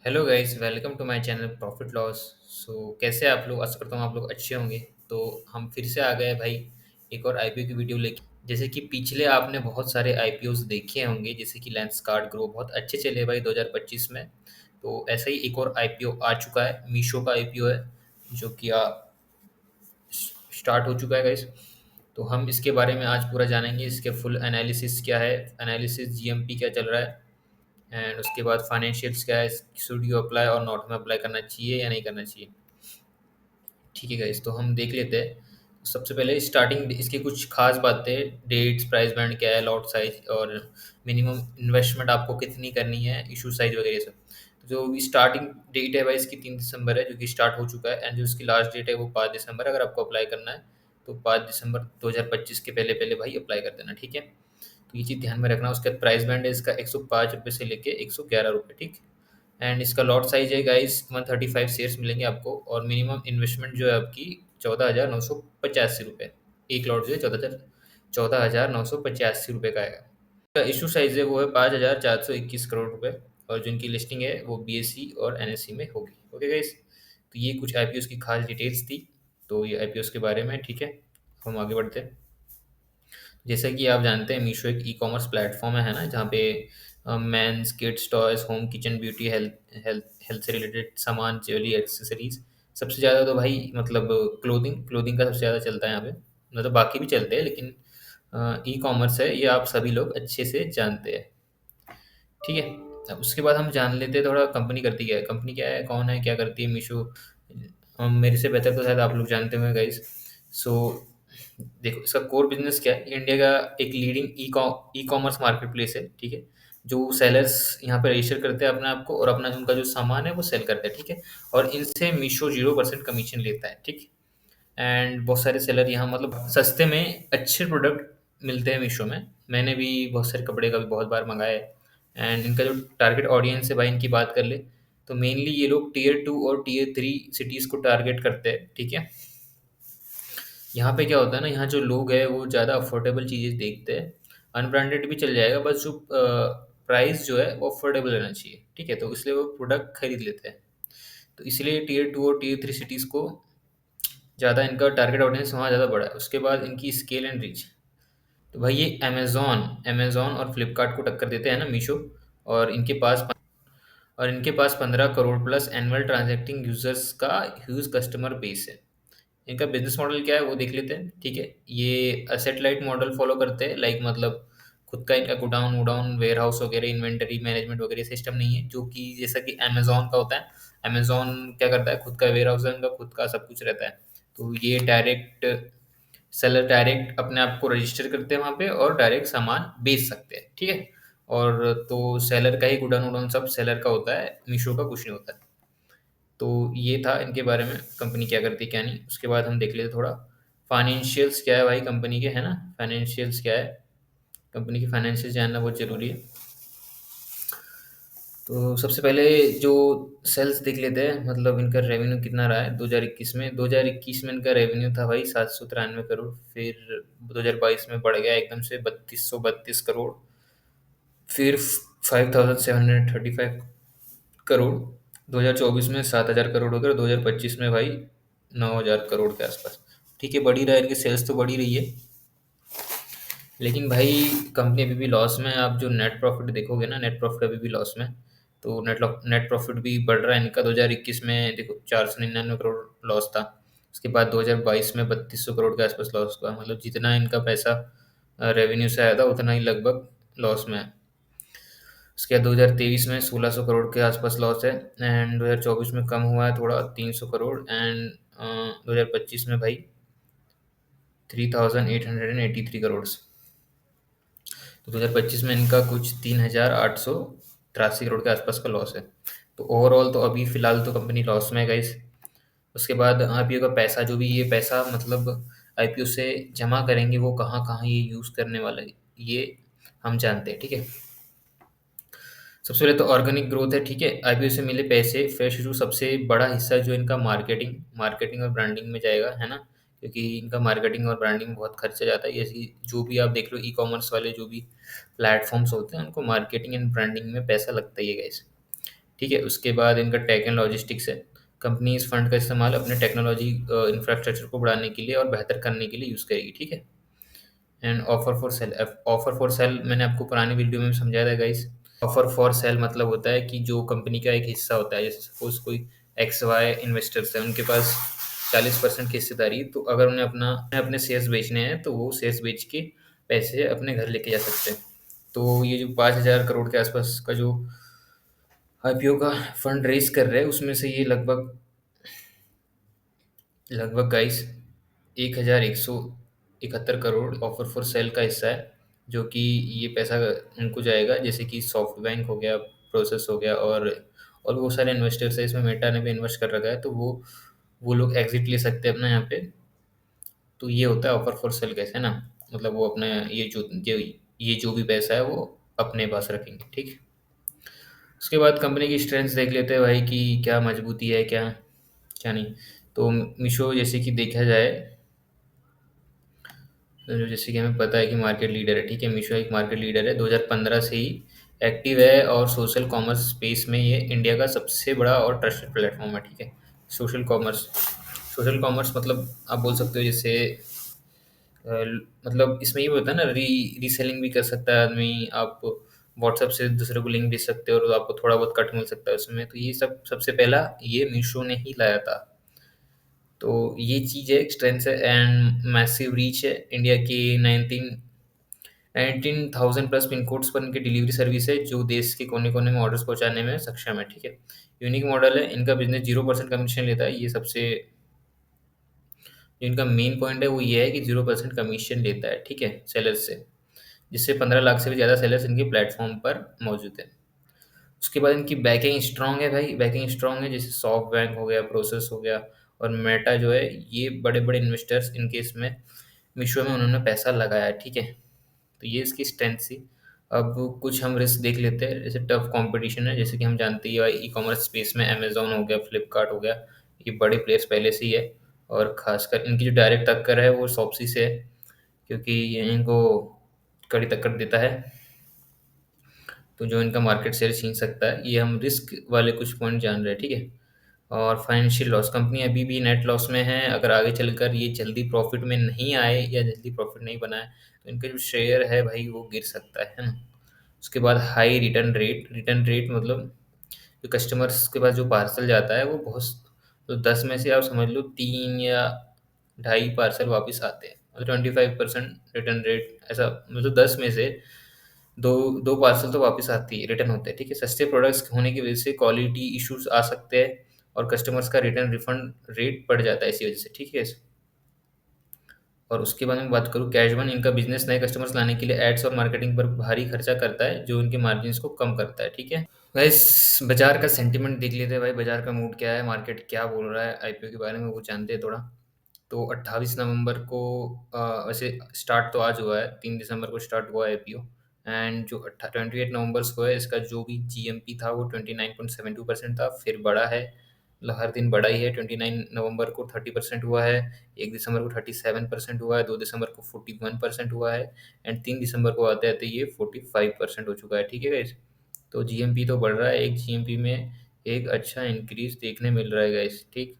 Hello guys, welcome to my channel profit loss. कैसे हैं आप लोग? आशा करता हूँ आप लोग अच्छे होंगे। तो हम फिर से आ गए भाई, एक और आईपीओ की वीडियो लेके। जैसे कि पिछले आपने बहुत सारे आईपीओस देखे होंगे, जैसे कि लेंसकार्ट ग्रो बहुत अच्छे चले भाई 2025 में। तो ऐसा ही एक और आईपीओ आ चुका है, मीशो का आईपीओ है, जो कि स्टार्ट हो चुका है गाइस। तो हम इसके बारे में आज पूरा जानेंगे, इसके फुल एनालिसिस क्या है, एनालिसिस जीएमपी क्या चल रहा है, एंड उसके बाद फाइनेंशियल्स क्या है, शुड यू अप्लाई और नॉट में अप्लाई करना चाहिए या नहीं करना चाहिए। ठीक है गाइस, तो हम देख लेते हैं। सबसे पहले स्टार्टिंग इसकी कुछ खास बातें, डेट्स, प्राइस बैंड क्या है, लॉट साइज और मिनिमम इन्वेस्टमेंट आपको कितनी करनी है, इशू साइज वगैरह ये सब। तो जो स्टार्टिंग डेट है भाई इसकी 3 दिसंबर है, जो कि स्टार्ट हो चुका है, एंड जो इसकी लास्ट डेट है वो 5 दिसंबर है। अगर आपको अप्लाई करना है तो 5 दिसंबर 2025 के पहले पहले भाई अप्लाई कर देना, ठीक है। तो ये चीज़ ध्यान में रखना। उसके बाद प्राइस बैंड है इसका 105 रुपये से लेके 111 रुपये, ठीक। एंड इसका लॉट साइज है गाइस 135 शेयर्स मिलेंगे आपको, और मिनिमम इन्वेस्टमेंट जो है आपकी 14,985 रुपये। एक लॉट जो है 14,985 रुपये का आएगा। का इशू साइज है वो है 5,421 करोड़ रुपये, और जिनकी लिस्टिंग है वो बीएससी और एनएससी में होगी। ओके गाइस, तो ये कुछ आईपीओस की खास डिटेल्स थी। तो ये आईपीओस के बारे में, ठीक है। हम आगे बढ़ते हैं। जैसा कि आप जानते हैं, मीशो एक ई कॉमर्स प्लेटफॉर्म है ना, जहाँ पे men's, kids, toys, home, kitchen, beauty, health health health से रिलेटेड सामान, ज्वेलरी, एक्सेसरीज। सबसे ज़्यादा तो भाई मतलब क्लोथिंग क्लोथिंग का सबसे ज़्यादा चलता है यहाँ पे। मतलब बाकी भी चलते हैं, लेकिन ई कॉमर्स है ये, आप सभी लोग अच्छे से जानते हैं, ठीक है। अब उसके बाद हम जान लेते हैं थोड़ा कंपनी करती क्या है, कंपनी क्या है, कौन है, क्या करती है मीशो। हम मेरे से बेहतर तो शायद आप लोग जानते होंगे गाइस। सो देखो, इसका कोर बिजनेस क्या है। ये इंडिया का एक leading e commerce market place है, ठीक है। जो सेलर्स यहाँ पे रजिस्टर करते हैं अपने आप को, और अपना उनका जो सामान है वो सेल करते हैं, ठीक है। और इनसे मीशो 0% कमीशन लेता है, ठीक। एंड बहुत सारे सेलर यहाँ मतलब सस्ते में अच्छे प्रोडक्ट मिलते हैं मीशो में। मैंने भी बहुत सारे कपड़े का भी बहुत बार मंगाया है। एंड इनका जो टारगेट ऑडियंस है भाई, इनकी बात कर ले तो मेनली ये लोग टीयर 2 और टीयर 3 सिटीज़ को टारगेट करते हैं, ठीक है। यहाँ पे क्या होता है ना, यहाँ जो लोग हैं वो ज़्यादा अफोर्डेबल चीज़ें देखते हैं। अनब्रांडेड भी चल जाएगा, बस जो प्राइस जो है वो अफोर्डेबल रहना चाहिए, ठीक है। तो इसलिए वो प्रोडक्ट खरीद लेते हैं। तो इसलिए टीयर 2 और टीयर 3 सिटीज़ को ज़्यादा इनका टारगेट ऑडियंस वहाँ ज़्यादा बड़ा है। उसके बाद इनकी स्केल एंड रीच, तो भाई ये अमेज़न अमेज़न और फ्लिपकार्ट को टक्कर देते हैं ना मीशो। और इनके पास और इनके पास 15 crore plus annual transacting users का ह्यूज कस्टमर बेस है। इनका बिजनेस मॉडल क्या है वो देख लेते हैं, ठीक है। ये असेट लाइट मॉडल फॉलो करते हैं, लाइक मतलब खुद का इनका गोडाउन वोडाउन वेयर हाउस वगैरह, इन्वेंटरी मैनेजमेंट वगैरह सिस्टम नहीं है, जो कि जैसा कि अमेज़न का होता है। अमेज़न क्या करता है, खुद का वेयर हाउस है उनका, खुद का सब कुछ रहता है। तो ये डायरेक्ट सेलर डायरेक्ट अपने आप को रजिस्टर करते हैं वहाँ पे, और डायरेक्ट सामान बेच सकते हैं, ठीक है। और तो सेलर का ही गुडाउन वुडाउन सब सेलर का होता है, मीशो का कुछ नहीं होता है। तो ये था इनके बारे में, कंपनी क्या करती है क्या नहीं। उसके बाद हम देख लेते थोड़ा फाइनेंशियल्स क्या है भाई कंपनी के, है ना। फाइनेंशियल्स क्या है, कंपनी की फाइनेंशियल जानना बहुत ज़रूरी है। तो सबसे पहले जो सेल्स देख लेते हैं, मतलब इनका रेवेन्यू कितना रहा है 2021 में। 2021 में इनका रेवेन्यू था भाई 793 करोड़। फिर 2022 में बढ़ गया एकदम से 3232 करोड़। फिर 5735 करोड़। 2024 में 7000 करोड़ हो गया, और 2025 में भाई 9000 करोड़ के आसपास। ठीक है, बढ़ी रहा है, इनकी सेल्स तो बढ़ी रही है। लेकिन भाई कंपनी अभी भी लॉस में है। आप जो नेट प्रॉफिट देखोगे ना, नेट प्रॉफिट अभी भी लॉस में है। तो नेट प्रॉफिट भी बढ़ रहा है इनका। 2021 में देखो 499 करोड़ लॉस था। उसके बाद 2022 में 3200 करोड़ के आसपास लॉस हुआ। मतलब जितना इनका पैसा रेवेन्यू से आया था, उतना ही लगभग लॉस में है। उसके बाद 2023 में 1600 करोड़ के आसपास लॉस है। एंड 2024 में कम हुआ है थोड़ा, 300 करोड़। एंड 2025 में भाई 3883 करोड़। तो 2025 में इनका कुछ 3883 करोड़ के आसपास का लॉस है। तो ओवरऑल तो अभी फ़िलहाल तो कंपनी लॉस में है गाइस। उसके बाद आईपीओ का पैसा, जो भी ये पैसा मतलब आईपीओ से जमा करेंगे, वो कहाँ कहाँ ये यूज़ करने वाला है, ये हम जानते हैं, ठीक है। सबसे पहले तो ऑर्गेनिक ग्रोथ है, ठीक है। आईपीओ से मिले पैसे फ्रेश इशू, सबसे बड़ा हिस्सा जो इनका मार्केटिंग मार्केटिंग और ब्रांडिंग में जाएगा, है ना। क्योंकि इनका मार्केटिंग और ब्रांडिंग में बहुत खर्चा जाता है। ऐसी जो भी आप देख लो ई कॉमर्स वाले जो भी प्लेटफॉर्म्स होते हैं, उनको मार्केटिंग एंड ब्रांडिंग में पैसा लगता ही है गाइस, ठीक है। उसके बाद इनका टेक एंड लॉजिस्टिक्स है। कंपनी इस फंड का इस्तेमाल अपने टेक्नोलॉजी इंफ्रास्ट्रक्चर को बढ़ाने के लिए और बेहतर करने के लिए यूज़ करेगी, ठीक है। एंड ऑफर फॉर सेल मैंने आपको पुरानी वीडियो में समझाया था गाइस। ऑफर फॉर सेल मतलब होता है कि जो कंपनी का एक हिस्सा होता है, जैसे सपोज कोई एक्स वाई इन्वेस्टर्स है, उनके पास 40% की हिस्सेदारी है, तो अगर उन्हें अपने शेयर्स बेचने हैं तो वो शेयर्स बेच के पैसे अपने घर लेके जा सकते हैं। तो ये जो 5,000 करोड़ के आसपास का जो आईपीओ का फंड रेज कर रहे हैं, उसमें से ये लगभग लगभग guys 1,171 crore offer for sale का हिस्सा है, जो कि ये पैसा उनको जाएगा, जैसे कि सॉफ्ट बैंक हो गया, प्रोसेस हो गया, और बहुत सारे इन्वेस्टर्स है इसमें। मेटा ने भी इन्वेस्ट कर रखा है, तो वो लोग एग्जिट ले सकते हैं अपना यहाँ पे। तो ये होता है ऑफर फॉर सेल कैसे ना, मतलब वो अपने ये जो भी पैसा है वो अपने पास रखेंगे, ठीक। उसके बाद कंपनी की स्ट्रेंथ देख लेते हैं भाई कि क्या मजबूती है, क्या क्या नहीं। तो मीशो जैसे कि देखा जाए, तो जैसे कि हमें पता है कि मार्केट लीडर है, ठीक है। मीशो एक मार्केट लीडर है, 2015 से ही एक्टिव है, और सोशल कॉमर्स स्पेस में ये इंडिया का सबसे बड़ा और ट्रस्टेड प्लेटफॉर्म है, ठीक है। सोशल कॉमर्स सोशल कॉमर्स मतलब आप बोल सकते हो जैसे मतलब इसमें ये होता है ना, रीसेलिंग भी कर सकता है आदमी। आप व्हाट्सएप से दूसरे को लिंक भेज सकते हो और आपको थोड़ा बहुत कट मिल सकता है उसमें। तो ये सब सबसे पहला ये मीशो ने ही लाया था। तो ये चीज़ है, स्ट्रेंथ है एंड मैसिव रीच है। इंडिया के 19,000 प्लस पिन कोड्स पर इनकी डिलीवरी सर्विस है, जो देश के कोने कोने में ऑर्डर्स पहुंचाने में सक्षम है, ठीक है। यूनिक मॉडल है इनका। बिजनेस 0% कमीशन लेता है। ये सबसे जो इनका मेन पॉइंट है वो ये है कि 0% कमीशन लेता है, ठीक है, सेलर्स से, जिससे 15 लाख से भी ज़्यादा सेलर्स इनके प्लेटफॉर्म पर मौजूद है। उसके बाद इनकी बैकिंग स्ट्रांग है भाई, बैकिंग स्ट्रांग है, जैसे सॉफ्ट बैंक हो गया, प्रोसेस हो गया, और मेटा जो है, ये बड़े बड़े इन्वेस्टर्स इनके इसमें मीशो में उन्होंने पैसा लगाया है, ठीक है। तो ये इसकी स्ट्रेंथ थी। अब कुछ हम रिस्क देख लेते हैं। जैसे टफ कंपटीशन है, जैसे कि हम जानते ही हैं, ई कॉमर्स स्पेस में अमेजोन हो गया, फ्लिपकार्ट हो गया, ये बड़े प्लेयर्स पहले से ही है। और खासकर इनकी जो डायरेक्ट टक्कर है वो शॉप्सी से है, क्योंकि ये इनको कड़ी टक्कर देता है। तो जो इनका मार्केट शेयर छीन सकता है, ये हम रिस्क वाले कुछ पॉइंट जान रहे हैं, ठीक है। और फाइनेंशियल लॉस, कंपनी अभी भी नेट लॉस में है। अगर आगे चलकर ये जल्दी प्रॉफिट में नहीं आए या जल्दी प्रॉफिट नहीं बनाए, तो इनका जो शेयर है भाई वो गिर सकता है ना। उसके बाद हाई रिटर्न रेट मतलब जो कस्टमर्स के पास जो पार्सल जाता है वो बहुत, तो 10 में से आप समझ लो 3 या 2.5 पार्सल वापस आते हैं, मतलब 25% रिटर्न रेट ऐसा। मतलब 10 में से दो दो पार्सल तो वापस आती है, रिटर्न होते हैं, ठीक है। सस्ते प्रोडक्ट्स होने की वजह से क्वालिटी इश्यूज आ सकते हैं, और कस्टमर्स का रिटर्न रिफंड रेट बढ़ जाता है इसी वजह से, ठीक है। और उसके बाद में बात करूँ कैश वन, इनका बिजनेस नए कस्टमर्स लाने के लिए एड्स और मार्केटिंग पर भारी खर्चा करता है, जो इनके मार्जिन को कम करता है, ठीक है। गाइस बाजार का सेंटीमेंट देख लेते हैं भाई, बाजार का मूड क्या है, मार्केट क्या बोल रहा है आईपीओ के बारे में, वो जानते हैं थोड़ा। तो 28 नवंबर को वैसे स्टार्ट तो आज हुआ है, 3 दिसंबर को स्टार्ट हुआ है आईपीओ। एंड जो 28 नवंबर को है, इसका जो भी जीएमपी था वो 29.72% था, फिर बढ़ा है, मतलब हर दिन बढ़ा ही है। 29 नवंबर को 30% हुआ है, 1 दिसंबर को 37% हुआ है, 2 दिसंबर को 41% हुआ है, एंड 3 दिसंबर को आते आते ये 45% हो चुका है, ठीक है गाइस। तो जीएमपी तो बढ़ रहा है, एक जीएमपी में एक अच्छा इंक्रीज देखने मिल रहा है गाइस, ठीक।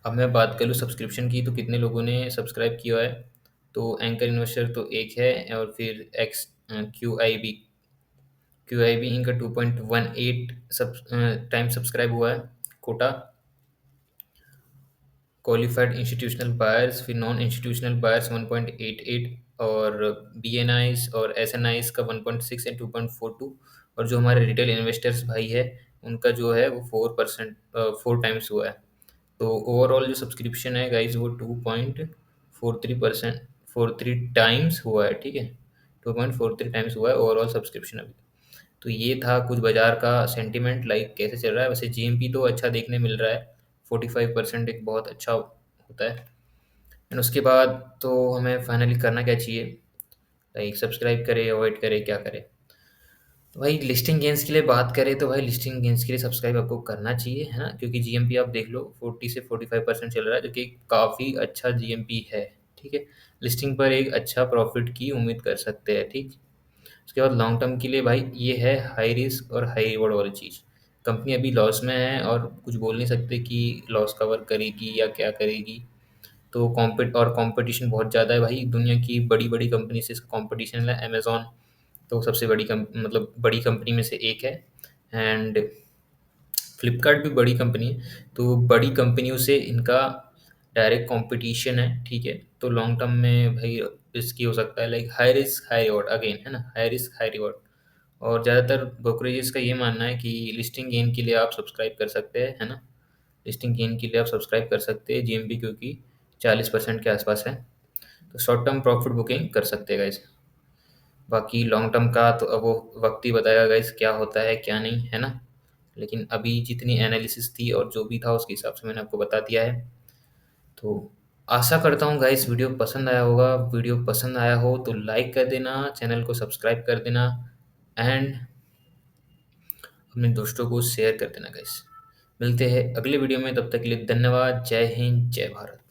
अब मैं बात करूँ सब्सक्रिप्शन की, तो कितने लोगों ने सब्सक्राइब किया है। तो एंकर इन्वेस्टर तो एक है, और फिर एक्स क्यू आई बी इनका 2.18 टाइम सब्सक्राइब हुआ है कोटा। क्वालिफाइड इंस्टीट्यूशनल बायर्स, फिर नॉन इंस्टीट्यूशनल बायर्स 1.88, और बीएनआईज और एसएनआईज का 1.6 एंड 2.42। और जो हमारे रिटेल इन्वेस्टर्स भाई है, उनका जो है वो 4 टाइम्स हुआ है। तो ओवरऑल जो सब्सक्रिप्शन है गाइज वो 2.43%, 43 टाइम्स हुआ है, ठीक है। 2.43 टाइम्स हुआ है ओवरऑल सब्सक्रिप्शन अभी। तो ये था कुछ बाजार का सेंटीमेंट, लाइक कैसे चल रहा है। वैसे जीएमपी तो अच्छा देखने मिल रहा है, 45% एक बहुत अच्छा होता है। एंड उसके बाद तो हमें फाइनली करना क्या चाहिए, लाइक सब्सक्राइब करें, अवॉइड करें, क्या करें। तो भाई लिस्टिंग गेंस के लिए बात करें, तो भाई लिस्टिंग गेंस के लिए सब्सक्राइब आपको करना चाहिए, है ना, क्योंकि जीएमपी आप देख लो 40 से 45% चल रहा है, जो कि काफ़ी अच्छा जीएमपी है, ठीक है। लिस्टिंग पर एक अच्छा प्रॉफिट की उम्मीद कर सकते हैं, ठीक। उसके बाद लॉन्ग टर्म के लिए भाई ये है हाई रिस्क और हाई रिवॉर्ड वाली चीज़। कंपनी अभी लॉस में है और कुछ बोल नहीं सकते कि लॉस कवर करेगी या क्या करेगी। तो कंपटीशन बहुत ज़्यादा है भाई, दुनिया की बड़ी-बड़ी कंपनी से इसका कंपटीशन है। अमेज़न तो सबसे बड़ी मतलब बड़ी कंपनी में से एक है। एंड फ्लिपकार्ट भी बड़ी कंपनी है, तो बड़ी कंपनियों से इनका डायरेक्ट कंपटीशन है, ठीक है? तो लॉन्ग टर्म में भाई रिस्की हो सकता है, like high risk high reward again, है ना? High risk high reward. और ज़्यादातर ब्रोकरेजेस का ये मानना है कि लिस्टिंग गेन के लिए आप सब्सक्राइब कर सकते हैं, है ना? लिस्टिंग गेन के लिए आप सब्सक्राइब कर सकते हैं, जीएमबी क्योंकि 40% के आसपास है। तो शॉर्ट टर्म प्रॉफिट बुकिंग कर सकते हैं गाइस। बाकी लॉन्ग टर्म का तो अब वो वक्त ही बताएगा गाइस क्या होता है क्या नहीं, है ना? लेकिन अभी जितनी एनालिसिस थी और जो भी था उसके हिसाब से मैंने आपको बता दिया है। तो आशा करता हूँ गाइस वीडियो पसंद आया होगा। वीडियो पसंद आया हो तो लाइक कर देना, चैनल को सब्सक्राइब कर देना एंड अपने दोस्तों को शेयर कर देना गाइस। मिलते हैं अगले वीडियो में, तब तक के लिए धन्यवाद। जय हिंद, जय भारत।